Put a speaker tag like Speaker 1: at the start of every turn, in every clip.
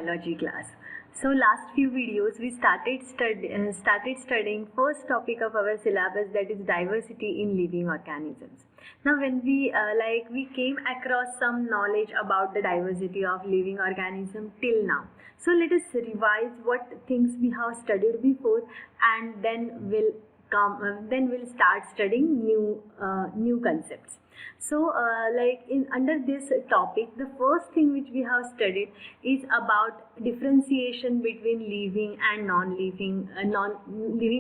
Speaker 1: biology class. So last few videos we started studying first topic of our syllabus, that is diversity in living organisms. Now when we came across some knowledge about the diversity of living organism till now. So let us revise what things we have studied before, and then we'll start studying new concepts. So under this topic, the first thing which we have studied is about differentiation between living and non-living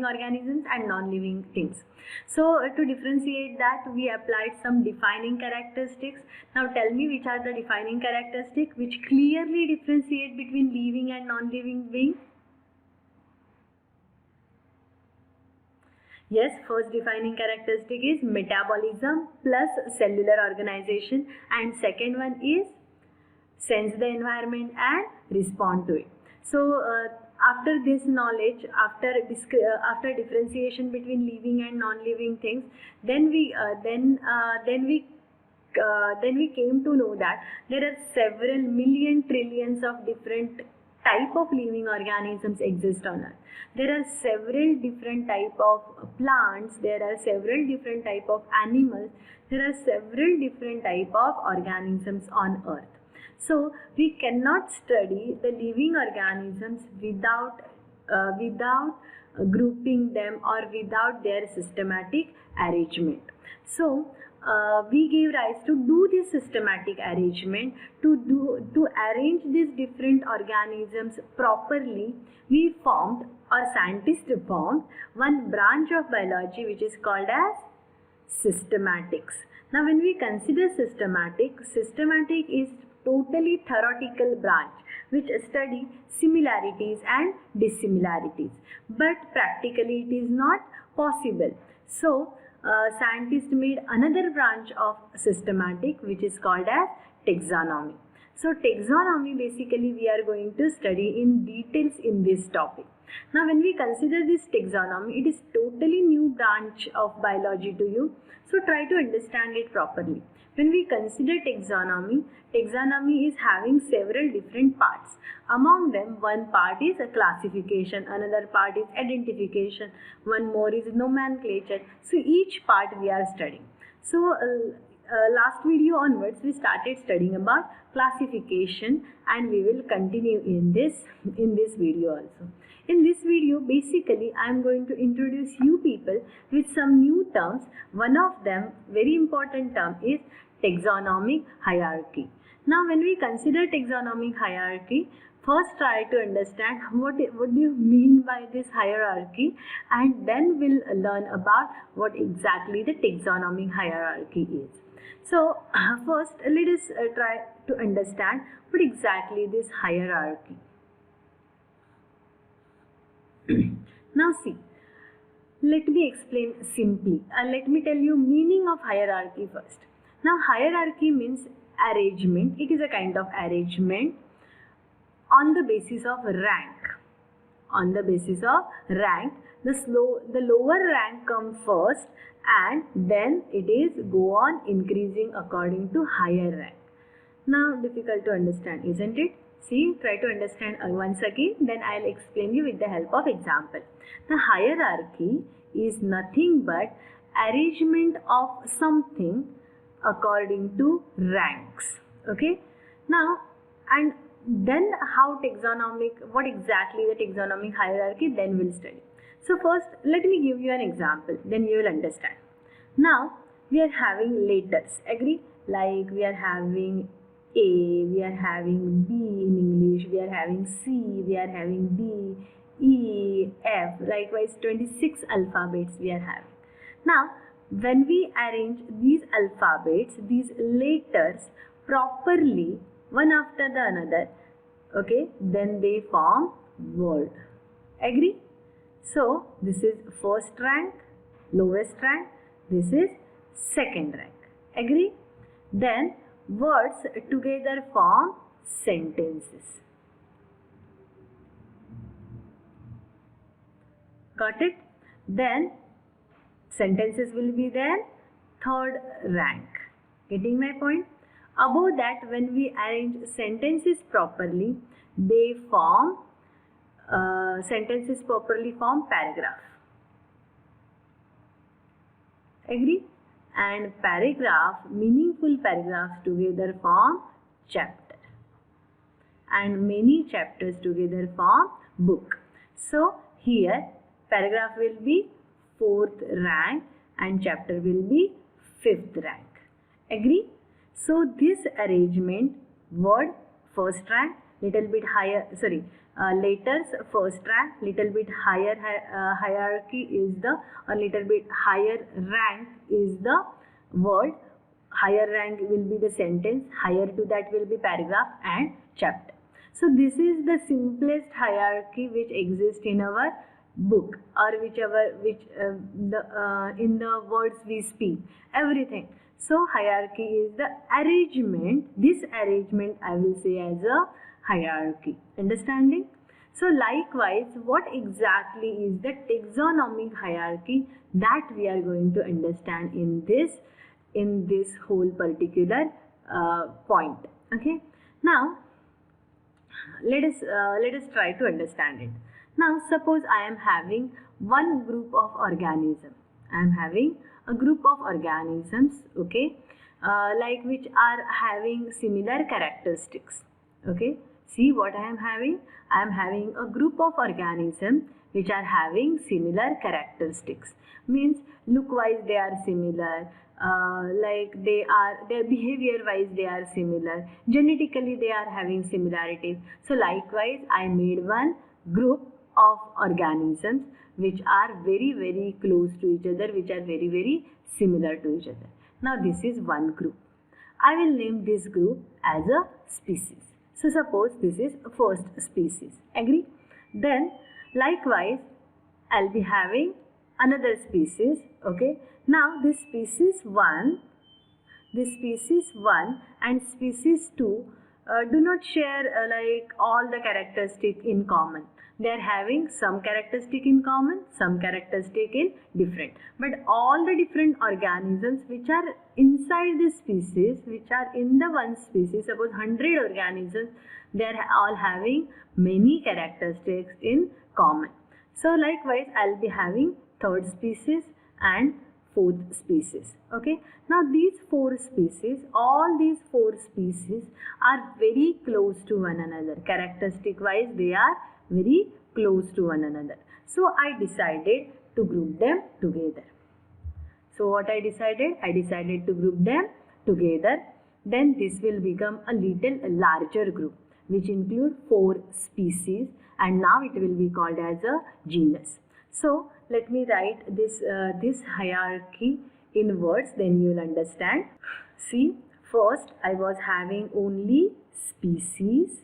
Speaker 1: organisms and non-living things. So to differentiate that, we applied some defining characteristics. Now tell me, which are the defining characteristics which clearly differentiate between living and non-living being? Yes, first defining characteristic is metabolism plus cellular organization, and second one is sense the environment and respond to it. So after this knowledge, after differentiation between living and non-living things, then we came to know that there are several million trillions of different type of living organisms exist on Earth. There are several different type of plants, there are several different type of animals, there are several different type of organisms on Earth. So we cannot study the living organisms without grouping them or without their systematic arrangement. So we gave rise to do this systematic arrangement to arrange these different organisms properly. We formed, or scientists formed, one branch of biology which is called as systematics. Now when we consider systematic is totally theoretical branch which study similarities and dissimilarities, but practically it is not possible. So scientists made another branch of systematic which is called as taxonomy. So taxonomy, basically we are going to study in details in this topic. Now when we consider this taxonomy, it is totally new branch of biology to you, so try to understand it properly. When we consider taxonomy is having several different parts. Among them, one part is a classification, another part is identification, one more is nomenclature. So each part we are studying. So last video onwards we started studying about classification, and we will continue in this video also. In this video, basically I am going to introduce you people with some new terms. One of them, very important term, is taxonomic hierarchy. Now when we consider taxonomic hierarchy, first try to understand what do you mean by this hierarchy, and then we'll learn about what exactly the taxonomic hierarchy is. So first let us try to understand what exactly this hierarchy. Now see, let me explain simply, and let me tell you meaning of hierarchy first. Now hierarchy means arrangement. It is a kind of arrangement on the basis of rank. On the basis of rank, the lower rank comes first, and then it is go on increasing according to higher rank. Now difficult to understand, isn't it? See, try to understand once again, then I'll explain you with the help of example. The hierarchy is nothing but arrangement of something according to ranks. Okay. Now, and then what exactly the taxonomic hierarchy, then we'll study. So first let me give you an example, then you will understand. Now we are having letters, agree? Like we are having A, we are having B in English, we are having C, we are having D, E, F, likewise 26 alphabets we are having. Now when we arrange these alphabets, these letters properly, one after the another, okay, then they form word. Agree? So this is first rank, lowest rank, this is second rank. Agree? Then words together form sentences. Got it? Then sentences will be there, third rank. Getting my point? Above that, when we arrange sentences properly, they form sentences properly form paragraph. Agree? And paragraph, meaningful paragraphs together form chapter, and many chapters together form book. So here paragraph will be 4th rank and chapter will be 5th rank. Agree? So this arrangement, word first rank, little bit higher, letters first rank, little bit higher hierarchy is the, or little bit higher rank is the word, higher rank will be the sentence, higher to that will be paragraph and chapter. So this is the simplest hierarchy which exists in our book, or in the words we speak, everything. So hierarchy is the arrangement. This arrangement I will say as a hierarchy. Understanding? So likewise, what exactly is the taxonomic hierarchy, that we are going to understand in this whole particular point. Okay. Now let us try to understand it. Now suppose I am having one group of organisms. I am having a group of organisms, okay, like which are having similar characteristics. Okay, see what I am having? I am having a group of organisms which are having similar characteristics. Means look wise they are similar, like their behavior wise they are similar, genetically they are having similarities. So likewise I made one group of organisms which are very very close to each other, which are very very similar to each other. Now this is one group. I will name this group as a species. So suppose this is first species. Agree? Then likewise I'll be having another species. Okay. Now this species 1 and species 2 do not share like all the characteristics in common. They are having some characteristic in common, some characteristic in different. But all the different organisms which are inside this species, which are in the one species, suppose 100 organisms, they are all having many characteristics in common. So likewise, I'll be having third species and fourth species. Okay. Now these all these four species are very close to one another. Characteristic wise, they are very close to one another. So I decided to group them together. So what I decided? I decided to group them together. Then this will become a little larger group which include 4 species, and now it will be called as a genus. So let me write this hierarchy in words, then you will understand. See, first I was having only species.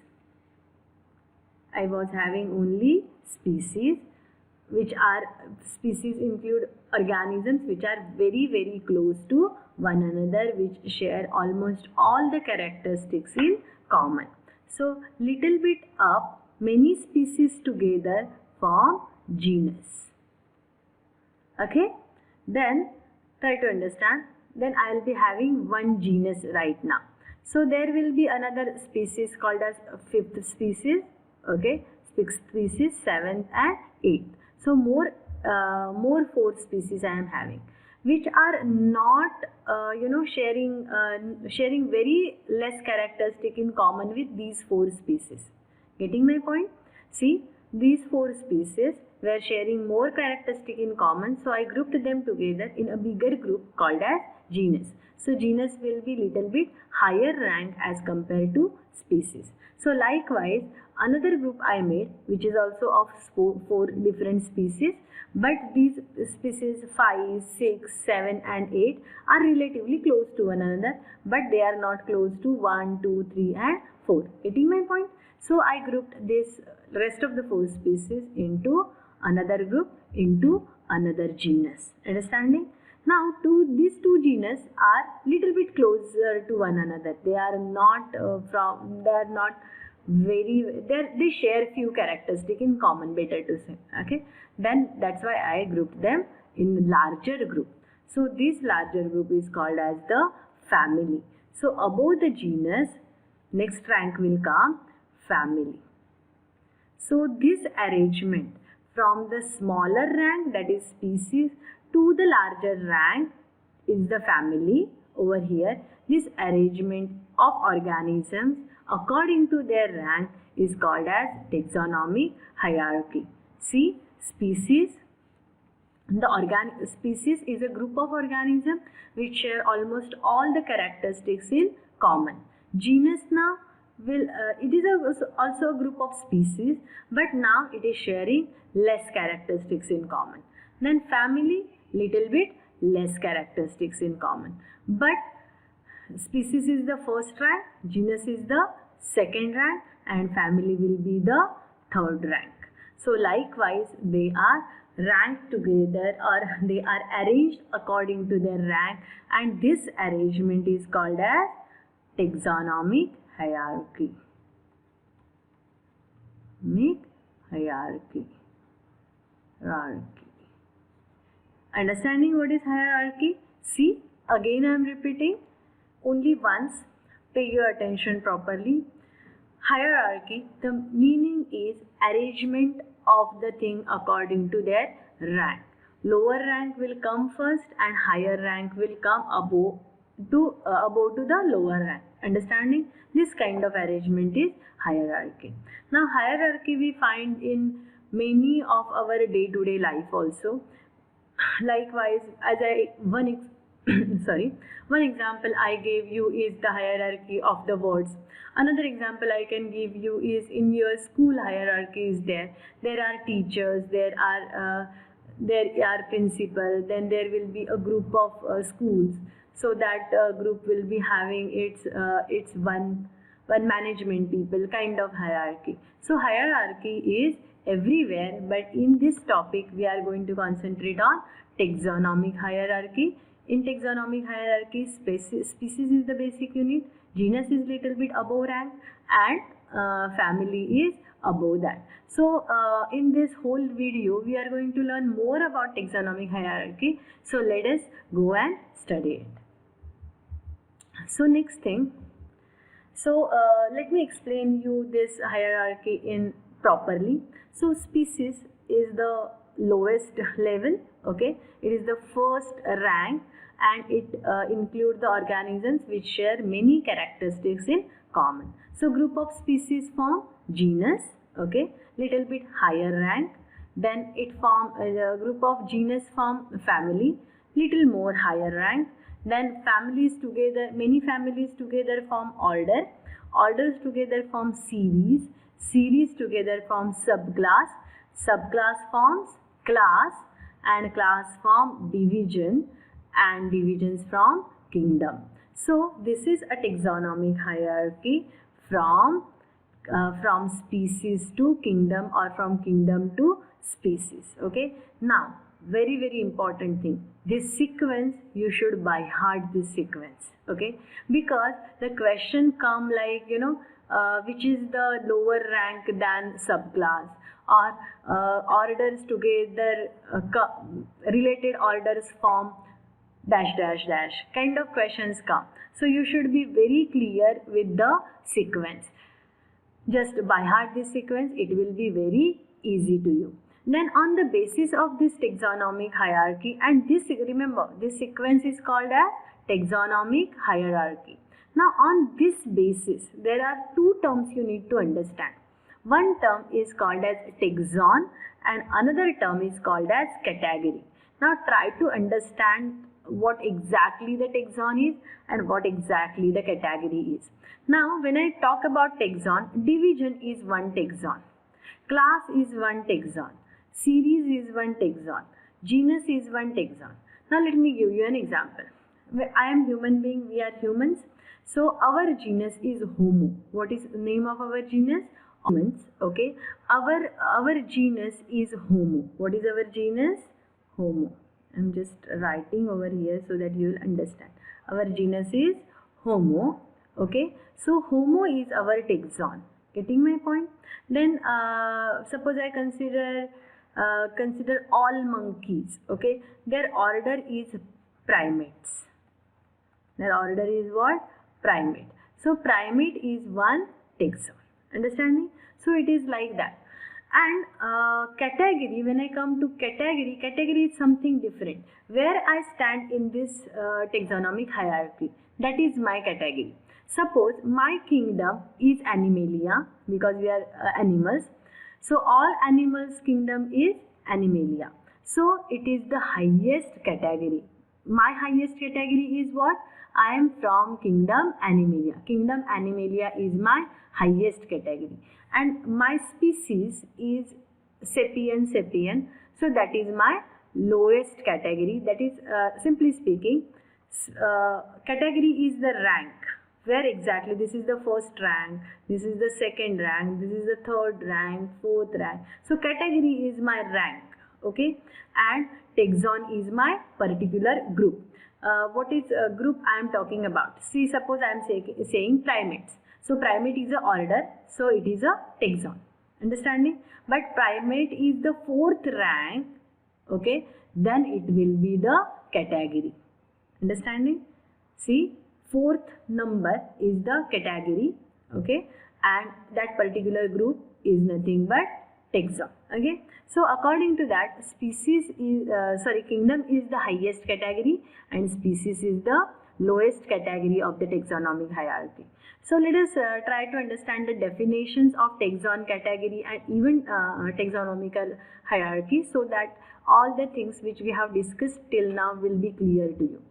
Speaker 1: Which are species include organisms which are very very close to one another, which share almost all the characteristics in common. So little bit up, many species together form genus. Okay, then try to understand. Then I will be having one genus right now. So there will be another species called as 5th species. Okay, 6th species, 7th and 8th. So more 4 species I am having, which are not sharing very less characteristic in common with these 4 species. Getting my point? See, these 4 species were sharing more characteristic in common, so I grouped them together in a bigger group called as genus. So genus will be little bit higher rank as compared to species. So likewise, another group I made, which is also of 4 different species, but these species 5, 6, 7 and 8 are relatively close to one another, but they are not close to 1, 2, 3 and 4. Getting my point? So I grouped this rest of the 4 species into another group, into another genus. Understanding? Now these 2 genus are little bit closer to one another. They share few characteristics in common, better to say. Okay, then that's why I grouped them in larger group. So this larger group is called as the family. So above the genus, next rank will come family. So this arrangement from the smaller rank, that is species, to the larger rank is the family over here. This arrangement of organisms according to their rank is called as taxonomic hierarchy. See, species. The species is a group of organisms which share almost all the characteristics in common. Genus now it is also a group of species, but now it is sharing less characteristics in common. Then family, little bit less characteristics in common. But species is the first rank, genus is the second rank, and family will be the third rank. So likewise, they are ranked together, or they are arranged according to their rank, and this arrangement is called as taxonomic hierarchy. Hierarchy. Understanding what is hierarchy? See, again I am repeating only once. Pay your attention properly. Hierarchy, the meaning is arrangement of the thing according to their rank. Lower rank will come first and higher rank will come above to the lower rank. Understanding? This kind of arrangement is hierarchy. Now hierarchy we find in many of our day-to-day life also. Likewise, as one example I gave you is the hierarchy of the words. Another example I can give you is in your school hierarchy is there. There are teachers, there are principal, then there will be a group of schools. So that group will be having its one management people, kind of hierarchy. So hierarchy is everywhere, but in this topic we are going to concentrate on taxonomic hierarchy. In taxonomic hierarchy, species is the basic unit, genus is little bit above rank, and family is above that. So in this whole video we are going to learn more about taxonomic hierarchy. So let us go and study it. So next thing, let me explain you this hierarchy in properly. So species is the lowest level, okay, it is the first rank, and it includes the organisms which share many characteristics in common. So group of species form genus, okay, little bit higher rank. Then it form a group of genus form family, little more higher rank. Then families together, many families together form order, orders together form series, series together form subclass, subclass forms class, and class form division, and divisions from kingdom. So this is a taxonomic hierarchy from species to kingdom, or from kingdom to species. Okay. Now very important thing, this sequence you should by heart this sequence. Okay, because the question come like which is the lower rank than subclass, or orders together related orders form dash dash dash, kind of questions come. So you should be very clear with the sequence. Just by heart this sequence, it will be very easy to you. Then on the basis of this taxonomic hierarchy, and this, remember, this sequence is called as taxonomic hierarchy. Now on this basis, there are two terms you need to understand. One term is called as taxon and another term is called as category. Now try to understand what exactly the taxon is and what exactly the category is. Now when I talk about taxon, division is one taxon, class is one taxon, series is one taxon, genus is one taxon. Now let me give you an example. I am human being, we are humans. So our genus is Homo. What is the name of our genus? Humans. Okay. Our genus is Homo. What is our genus? Homo. I am just writing over here so that you will understand. Our genus is Homo. Okay. So Homo is our taxon. Getting my point? Then suppose I consider all monkeys. Okay. Their order is primates. Their order is what? Primate. So primate is one taxon. Understanding? So it is like that. And category, when I come to category, category is something different. Where I stand in this taxonomic hierarchy, that is my category. Suppose my kingdom is Animalia, because we are animals. So all animals kingdom is Animalia. So it is the highest category. My highest category is what? I am from kingdom Animalia. Kingdom Animalia is my highest category. And my species is sapien. So that is my lowest category. That is simply speaking, category is the rank. Where exactly? This is the first rank, this is the second rank, this is the third rank, fourth rank. So category is my rank, okay, and taxon is my particular group. What is a group I am talking about? See, suppose I am saying primates. So primate is a order, so it is a taxon. Understanding? But primate is the fourth rank, okay, then it will be the category. Understanding? See, fourth number is the category, okay, and that particular group is nothing but taxon. Okay, so according to that, species is kingdom is the highest category and species is the lowest category of the taxonomic hierarchy. So let us try to understand the definitions of taxon, category and even taxonomical hierarchy, so that all the things which we have discussed till now will be clear to you.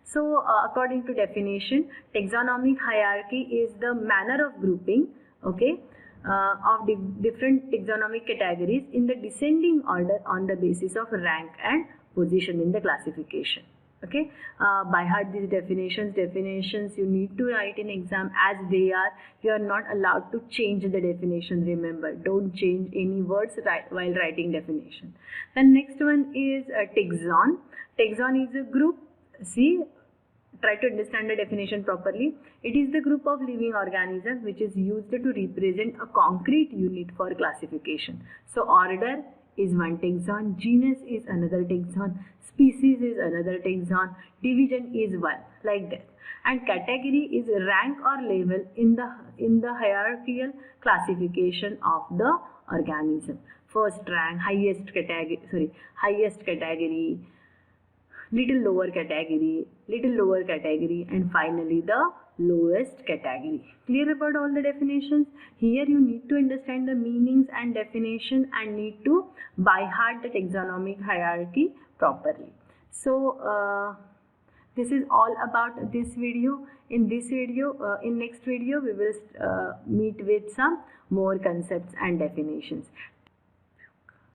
Speaker 1: So according to definition, taxonomic hierarchy is the manner of grouping, okay, of different taxonomic categories in the descending order on the basis of rank and position in the classification. Okay, by heart these definitions you need to write in exam as they are. You are not allowed to change the definition. Remember, don't change any words while writing definition. The next one is taxon. Taxon is a group. See, try to understand the definition properly. It is the group of living organisms which is used to represent a concrete unit for classification. So order is one taxon, genus is another taxon, species is another taxon, division is one, like that. And category is rank or level in the hierarchical classification of the organism. First rank, highest category, little lower category, and finally the lowest category. Clear about all the definitions? Here you need to understand the meanings and definition and need to by heart the taxonomic hierarchy properly. So this is all about this video. In next video we will meet with some more concepts and definitions.